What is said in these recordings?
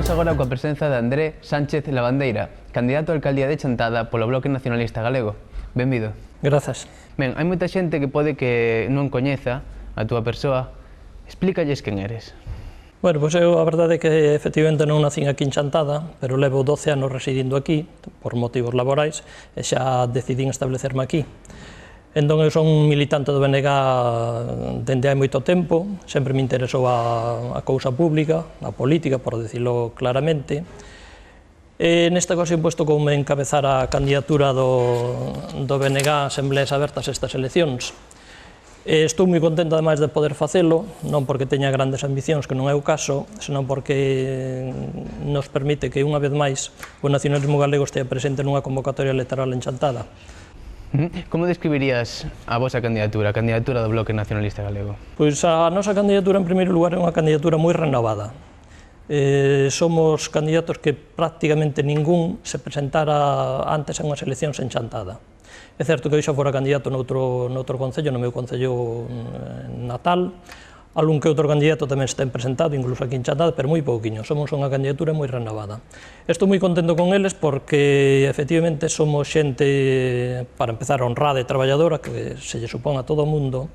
Contamos agora coa presenza de André Sánchez Lavandeira, candidato á alcaldía de Chantada polo Bloque Nacionalista Galego. Benvido. Grazas. Ben, hai moita xente que pode que non coñeza a túa persoa. Explícalles quen eres. Bueno, pois eu a verdade é que efectivamente non nacín aquí en Chantada, pero levo 12 anos residindo aquí, por motivos laborais, e xa decidín establecerme aquí. Entón, eu son un militante do BNG dende hai moito tempo, sempre me interesou a cousa pública, a política, por dicilo claramente. E nesta ocasión, posto como encabezar a candidatura do BNG a Asembleas Abertas estas eleccións. Estou moi contento, ademais, de poder facelo, non porque teña grandes ambicións, que non é o caso, senón porque nos permite que, unha vez máis, o nacionalismo galego estea presente nunha convocatoria electoral en Chantada. Como describirías a vosa candidatura, a candidatura do Bloque Nacionalista Galego? Pois a nosa candidatura, en primeiro lugar, é unha candidatura moi renovada. Somos candidatos que prácticamente ningún se presentara antes en unhas eleccións en Chantada. É certo que eu xa fora candidato noutro concello, no meu concello natal, algún que outro candidato tamén está presentado, incluso aquí en Chantada, pero moi pouquiño. Somos unha candidatura moi renovada. Estou moi contento con eles porque, efectivamente, somos xente, para empezar, honrada e traballadora, que se lle supón a todo o mundo,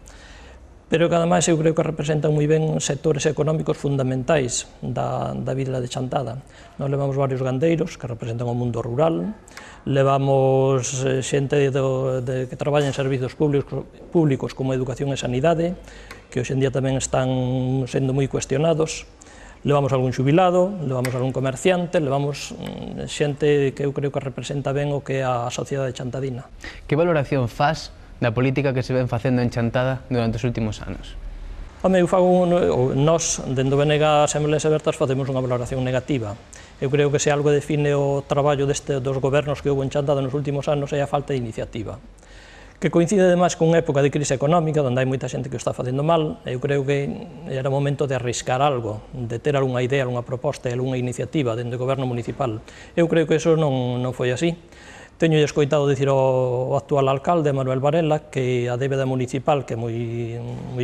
pero que, ademais, eu creo que representan moi ben sectores económicos fundamentais da vila de Chantada. Nós levamos varios gandeiros que representan o mundo rural, levamos xente que traballa en servizos públicos como educación e sanidade, que hoxe en día tamén están sendo moi cuestionados. Levamos algún xubilado, levamos algún comerciante, levamos xente que eu creo que representa ben o que é a sociedade chantadina. Que valoración faz da política que se ven facendo en Chantada durante os últimos anos? Home, nós, dentro do BNG Asembleas Abertas, facemos unha valoración negativa. Eu creo que se algo define o traballo dos gobernos que houve en Chantada nos últimos anos é a falta de iniciativa, que coincide ademais con unha época de crise económica, onde hai moita xente que o está facendo mal. Eu creo que era o momento de arriscar algo, de ter algunha idea, algunha proposta e algunha iniciativa dentro do goberno municipal. Eu creo que iso non foi así. Teño escoitado dicir ao actual alcalde, Manuel Varela, que a débeda municipal, que é moi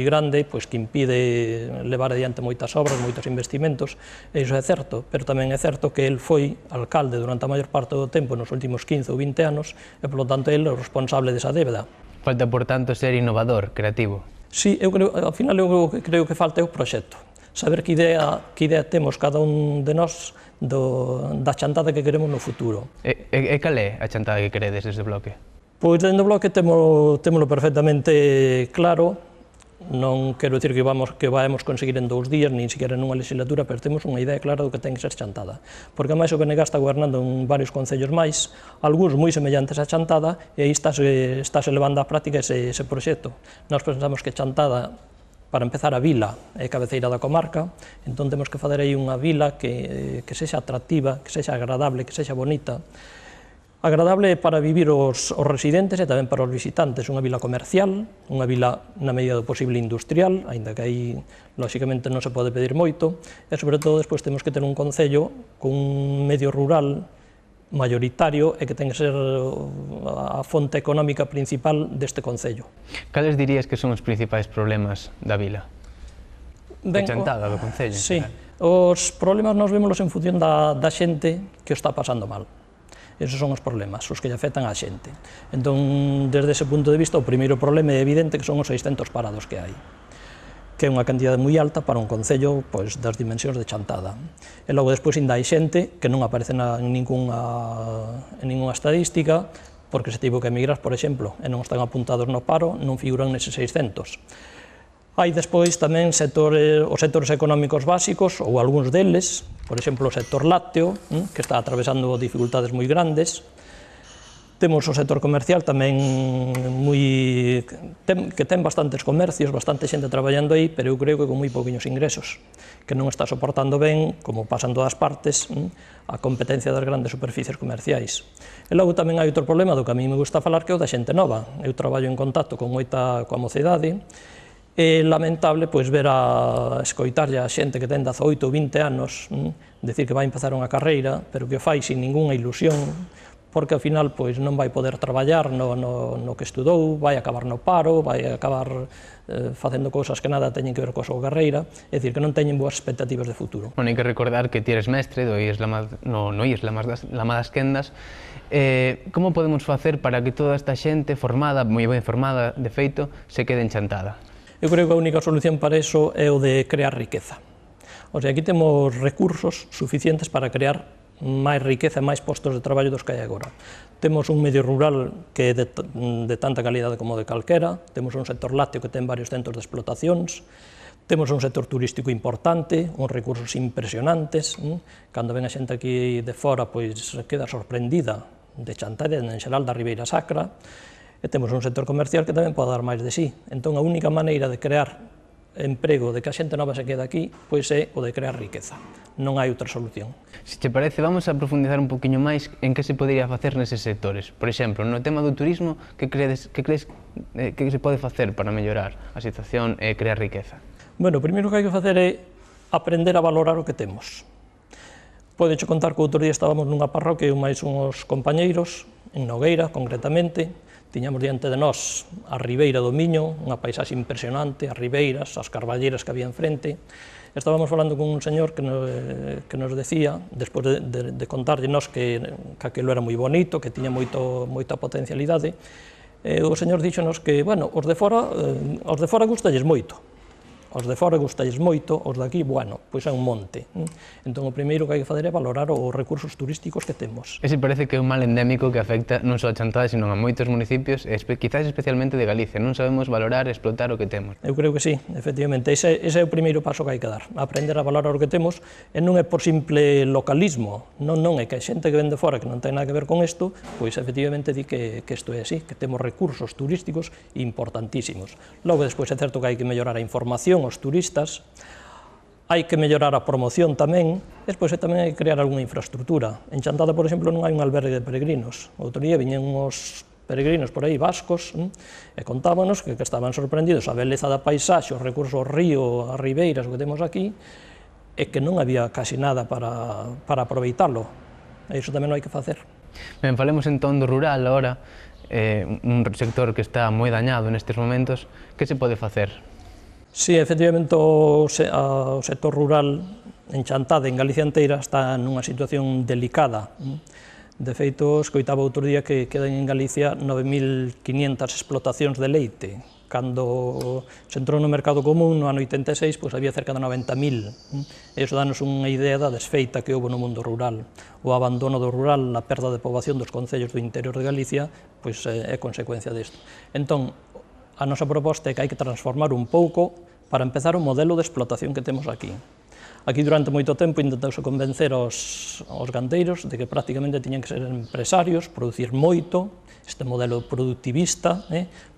grande, pois que impide levar adiante moitas obras, moitos investimentos, e iso é certo, pero tamén é certo que el foi alcalde durante a maior parte do tempo, nos últimos 15 ou 20 anos, e, polo tanto, el é o responsable desa débeda. Falta, por tanto, ser innovador, creativo. Sí, ao final eu creo que falta o proxecto. Saber que idea temos cada un de nós da Chantada que queremos no futuro. E cal é a Chantada que queredes desde o Bloque? Pois dentro do Bloque témolo perfectamente claro. Non quero dicir que vayamos conseguir en 2 días, nin sequera nunha legislatura, pero temos unha idea clara do que ten que ser Chantada. Porque, ademais, o BNG está gobernando en varios concellos máis, algúns moi semellantes a Chantada, e aí estáse levando á práctica ese proxecto. Nós pensamos que Chantada, para empezar, a vila é cabeceira da comarca, entón temos que fazer aí unha vila que sexa atractiva, que sexa agradable, que sexa bonita. Agradable para vivir os residentes e tamén para os visitantes, unha vila comercial, unha vila na medida do posible industrial, aínda que aí, lóxicamente, non se pode pedir moito, e, sobre todo, despois temos que ter un concello con un medio rural mayoritario e que ten que ser a fonte económica principal deste concello. Cales dirías que son os principais problemas da vila? Da Chantada, do concello? Sí, os problemas nós vémolos en función da xente que o está pasando mal. Esos son os problemas, os que lle afectan á xente. Entón, desde ese punto de vista, o primeiro problema é evidente que son os 600 parados que hai, que é unha cantidade moi alta para un concello das dimensións de Chantada. E logo despois ainda hai xente que non aparece en ningunha estadística, porque se tivo que emigrar, por exemplo, e non están apuntados no paro, non figuran neses 600. Hai despois tamén os sectores económicos básicos, ou algúns deles, por exemplo, o sector lácteo, que está atravesando dificultades moi grandes. Temos o sector comercial tamén que ten bastantes comercios, bastante xente traballando aí, pero eu creo que con moi pouquiños ingresos, que non está soportando ben, como pasa en todas partes, a competencia das grandes superficies comerciais. E logo tamén hai outro problema do que a mí me gusta falar, que é o da xente nova. Eu traballo en contacto con coa mocidade. É lamentable ver escoitarlle a xente que ten 18 ou 20 anos decir que vai empezar unha carreira, pero que o fai sin ningunha ilusión, porque ao final pois, non vai poder traballar no que estudou, vai acabar no paro, vai acabar facendo cousas que nada teñen que ver coa súa carreira, é dicir, que non teñen boas expectativas de futuro. Bueno, hai que recordar que ti eres mestre no IES Lamadas Quendas. Como podemos facer para que toda esta xente formada, moi ben formada, de feito, se quede enchantada? Eu creo que a única solución para iso é o de crear riqueza. O sea, aquí temos recursos suficientes para crear máis riqueza e máis postos de traballo dos que hai agora. Temos un medio rural que é de tanta calidade como de calquera, temos un sector lácteo que ten varios centros de explotacións, temos un sector turístico importante, uns recursos impresionantes. Cando ven a xente aquí de fora, pois queda sorprendida de Chantada, en xeral da Ribeira Sacra, e temos un sector comercial que tamén pode dar máis de sí. Entón, a única maneira de crear emprego, de que a xente nova se quede aquí, pois é o de crear riqueza. Non hai outra solución. Se te parece, vamos a profundizar un poquinho máis en que se podería facer neses sectores. Por exemplo, no tema do turismo, que crees que se pode facer para mellorar a situación e crear riqueza? Bueno, o primeiro que hai que facer é aprender a valorar o que temos. Podecho contar que outro día estábamos nunha parroquia, eu máis unhos compañeiros, en Nogueira, concretamente, tiñamos diante de nós a Ribeira do Miño, unha paisaxe impresionante, as ribeiras, as carballeiras que había enfrente. Estábamos falando con un señor que nos decía, despois de contarlle nós que aquilo era moi bonito, que tiña moita potencialidade, o señor díxonos que, bueno, os de fora gustalles moito. Os de fora gustalles moito, os de aquí, bueno, pois é un monte. Entón, o primeiro que hai que fazer é valorar os recursos turísticos que temos. Ese parece que é un mal endémico que afecta non só a Chantada, sino a moitos municipios, quizás especialmente de Galicia. Non sabemos valorar e explotar o que temos. Eu creo que sí, efectivamente. Ese é o primeiro paso que hai que dar, aprender a valorar o que temos, e non é por simple localismo, non é que a xente que ven de fora que non ten nada que ver con isto, pois efectivamente di que isto é así, que temos recursos turísticos importantísimos. Logo, despois é certo que hai que mellorar a información aos turistas, hai que mellorar a promoción tamén, despois tamén hai que crear algunha infraestructura. En Chantada, por exemplo, non hai un albergue de peregrinos. Outro día viñen uns peregrinos por aí vascos e contábanos que estaban sorprendidos a beleza da paisaxe, os recursos ao río, as ribeiras, o que temos aquí, e que non había casi nada para aproveitalo. E iso tamén non hai que facer. Ben, falemos entón do rural agora, un sector que está moi dañado nestes momentos. Que se pode facer? Sí, efectivamente, o sector rural en Chantada, en Galicia inteira, está nunha situación delicada. De feito, escoitaba outro día que quedan en Galicia 9.500 explotacións de leite. Cando se entrou no mercado común, no ano 86, pois había cerca de 90.000. E iso danos unha idea da desfeita que houve no mundo rural. O abandono do rural, a perda de poboación dos concellos do interior de Galicia, pois é consecuencia disto. Entón, a nosa proposta é que hai que transformar un pouco para empezar o modelo de explotación que temos aquí. Aquí durante moito tempo intentouse convencer aos gandeiros de que prácticamente tiñan que ser empresarios, producir moito, este modelo productivista,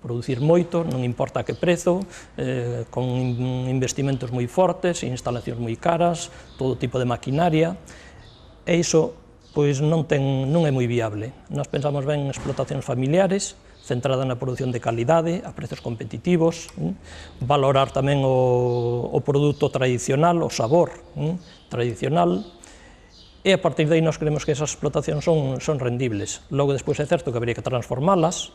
producir moito, non importa a que prezo, con investimentos moi fortes, instalacións moi caras, todo tipo de maquinaria, e iso pois non é moi viable. Nós pensamos ben en explotacións familiares, centrada na produción de calidade, a prezos competitivos, valorar tamén o produto tradicional, o sabor tradicional, e a partir de aí nós creemos que esas explotacións son rendibles. Logo, despois é certo que habría que transformalas,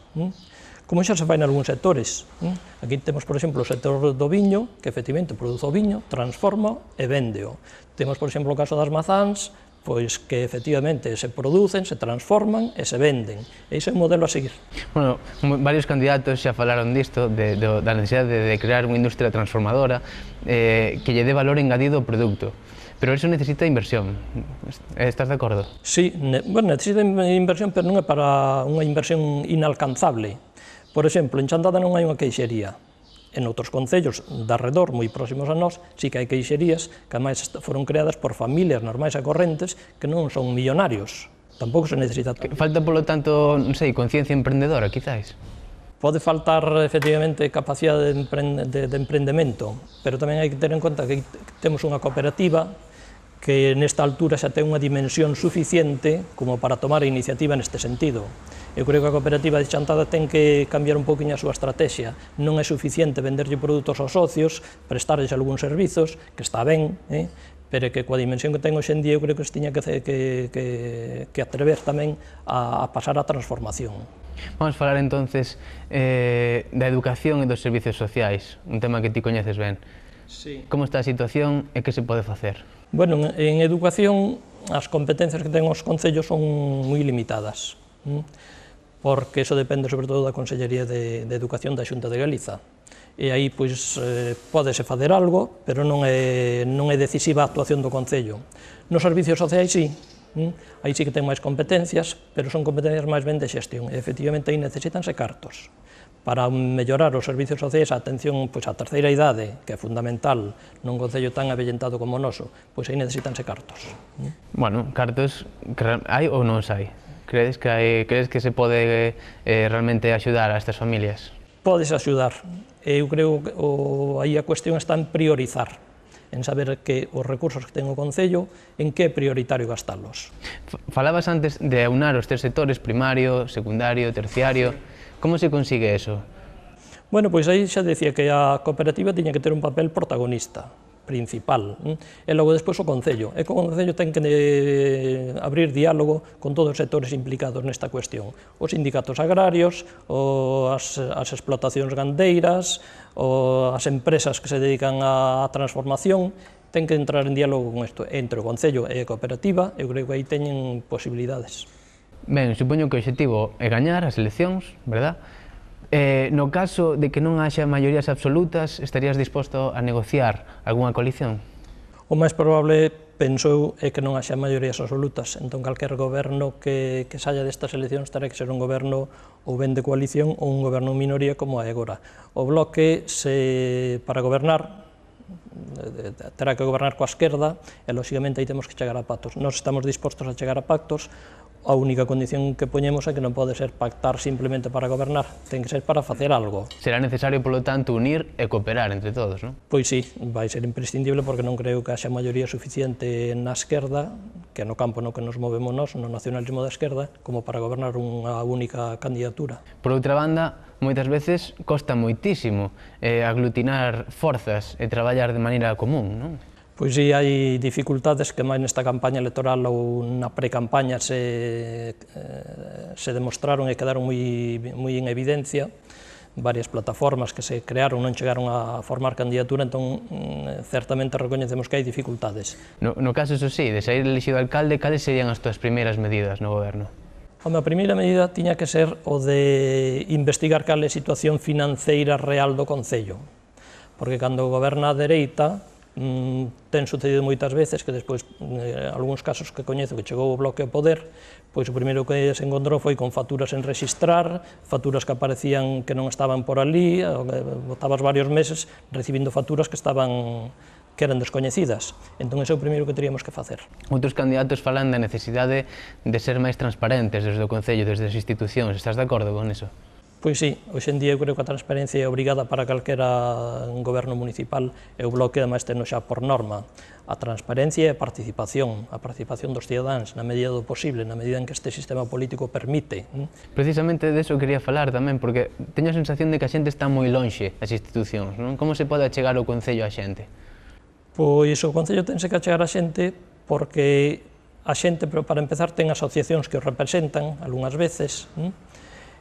como xa se fai en algúns sectores. Aquí temos, por exemplo, o sector do viño, que efectivamente produce o viño, transforma e véndeo. Temos, por exemplo, o caso das mazáns, pois que efectivamente se producen, se transforman e se venden. E iso é un modelo a seguir. Bueno, varios candidatos xa falaron disto, da necesidade de crear unha industria transformadora que lle dé valor engadido ao produto. Pero eso necesita inversión. Estás de acordo? Sí, necesita inversión, pero non é para unha inversión inalcanzable. Por exemplo, en Chantada non hai unha queixería. En outros concellos de arredor, moi próximos a nós, sí que hai queixerías que ademais foron creadas por familias normais e correntes que non son millonarios. Tampouco se necesita... Falta, polo tanto, non sei, conciencia emprendedora, quizáis? Pode faltar, efectivamente, capacidade de emprendemento, pero tamén hai que ter en conta que temos unha cooperativa que nesta altura xa ten unha dimensión suficiente como para tomar a iniciativa neste sentido. Eu creo que a cooperativa de Chantada ten que cambiar un pouquinho a súa estrategia. Non é suficiente venderlle produtos aos socios, prestarlles algúns servizos, que está ben, pero que coa dimensión que ten hoxe en día eu creo que se tiña que atrever tamén a pasar a transformación. Vamos falar entonces da educación e dos servicios sociais, un tema que ti coñeces ben. Sí. Como está a situación e que se pode facer? Bueno, en educación as competencias que ten os concellos son moi limitadas, porque eso depende sobre todo da Consellería de Educación da Xunta de Galiza. E aí, pois, pódese facer algo, pero non é decisiva a actuación do Concello. Nos servicios sociais, sí, aí sí que ten máis competencias, pero son competencias máis ben de xestión, e efectivamente aí necesítanse cartos. Para mellorar os servicios sociais, a atención pois, á terceira idade, que é fundamental nun concello tan avellentado como o noso, pois aí necesítanse cartos. Bueno, cartos, hai ou non hai? Crees que se pode realmente axudar a estas familias? Podes axudar. Eu creo que aí a cuestión está en priorizar, en saber que os recursos que ten o Concello, en que é prioritario gastalos. Falabas antes de aunar os tres sectores, primario, secundario, terciario. Como se consigue eso? Bueno, pois aí xa decía que a cooperativa tiña que ter un papel protagonista, principal, e logo despois o Concello. E o Concello ten que abrir diálogo con todos os sectores implicados nesta cuestión. Os sindicatos agrarios, as explotacións gandeiras, as empresas que se dedican á transformación, ten que entrar en diálogo con isto. Entre o Concello e a cooperativa, eu creo que aí teñen posibilidades. Ben, supoño que o obxectivo é gañar as eleccións, verdad? No caso de que non haxa maiorías absolutas, estarías disposto a negociar algunha coalición? O máis probable, penso eu, é que non haxa maiorías absolutas. Entón, calquer goberno que saia destas eleccións terá que ser un goberno ou ben de coalición ou un goberno en minoría como é agora. O Bloque, para gobernar, terá que gobernar coa esquerda e, lóxicamente, aí temos que chegar a pactos. Nós estamos dispostos a chegar a pactos. A única condición que poñemos é que non pode ser pactar simplemente para gobernar, ten que ser para facer algo. Será necesario, polo tanto, unir e cooperar entre todos, non? Pois sí, vai ser imprescindible porque non creo que haxa maioría suficiente na esquerda, que é no campo no que nos movemos nós, no nacionalismo da esquerda, como para gobernar unha única candidatura. Por outra banda, moitas veces costa moitísimo aglutinar forzas e traballar de maneira común, non? Pois sí, hai dificultades que máis nesta campaña electoral ou na pre-campaña se demostraron e quedaron moi en evidencia. Varias plataformas que se crearon non chegaron a formar candidatura, entón certamente recoñecemos que hai dificultades. No caso, eso sí, de sair elegido alcalde, cales serían as túas primeiras medidas no goberno? A primeira medida tiña que ser o de investigar cal é a situación financeira real do Concello, porque cando goberna a dereita, ten sucedido moitas veces que despois, algúns casos que coñezo que chegou o Bloque ao poder, pois o primeiro que se encontrou foi con facturas en rexistrar, facturas que aparecían que non estaban por ali, botabas varios meses recibindo facturas que eran descoñecidas. Entón, ese é o primeiro que teríamos que facer. Outros candidatos falan da necesidade de ser máis transparentes desde o Concello, desde as institucións. Estás de acordo con eso? Pois sí, hoxe en día eu creo que a transparencia é obrigada para calquera goberno municipal e o Bloque ademais teno xa por norma. A transparencia e a participación dos cidadáns na medida do posible, na medida en que este sistema político permite. Precisamente deso quería falar tamén, porque teño a sensación de que a xente está moi lonxe das institucións, non? Como se pode achegar o Concello á xente? Pois o Concello tense que achegar á xente porque a xente, para empezar, ten asociacións que os representan, algunhas veces,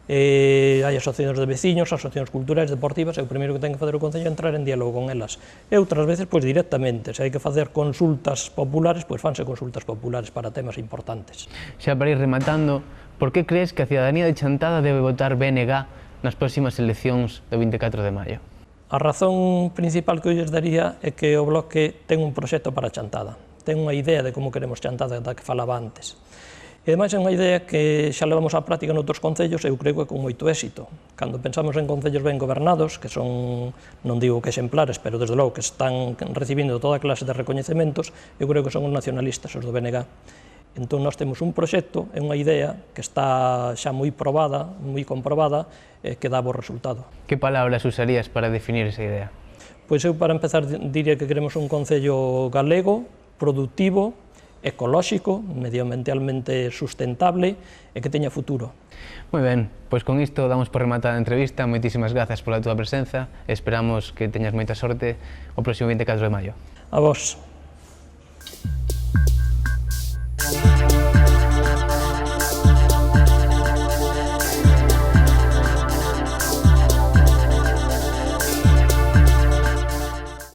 hai asociacións de veciños, asociacións culturais, deportivas, e o primeiro que ten que facer o Concello é entrar en diálogo con elas. E outras veces, pois directamente, se hai que facer consultas populares, pois fanse consultas populares para temas importantes. Xa para ir rematando, por que crees que a cidadanía de Chantada debe votar BNG nas próximas eleccións do 24 de maio? A razón principal que eu lles daría é que o Bloque ten un proxecto para Chantada, ten unha idea de como queremos Chantada, da que falaba antes. E, ademais, é unha idea que xa levamos á práctica noutros concellos e eu creo que con moito éxito. Cando pensamos en concellos ben gobernados, que son, non digo que exemplares, pero desde logo que están recibindo toda clase de recoñecementos, eu creo que son os nacionalistas, os do BNG. Entón, nós temos un proxecto e unha idea que está xa moi probada, moi comprobada, e que dá bo resultado. Que palabras usarías para definir esa idea? Pois eu, para empezar, diría que queremos un concello galego, productivo, ecolóxico, medioambientalmente sustentable e que teña futuro. Moi ben, pois con isto damos por rematada a entrevista. Moitísimas grazas pola túa presenza e esperamos que teñas moita sorte o próximo 24 de maio. A vos.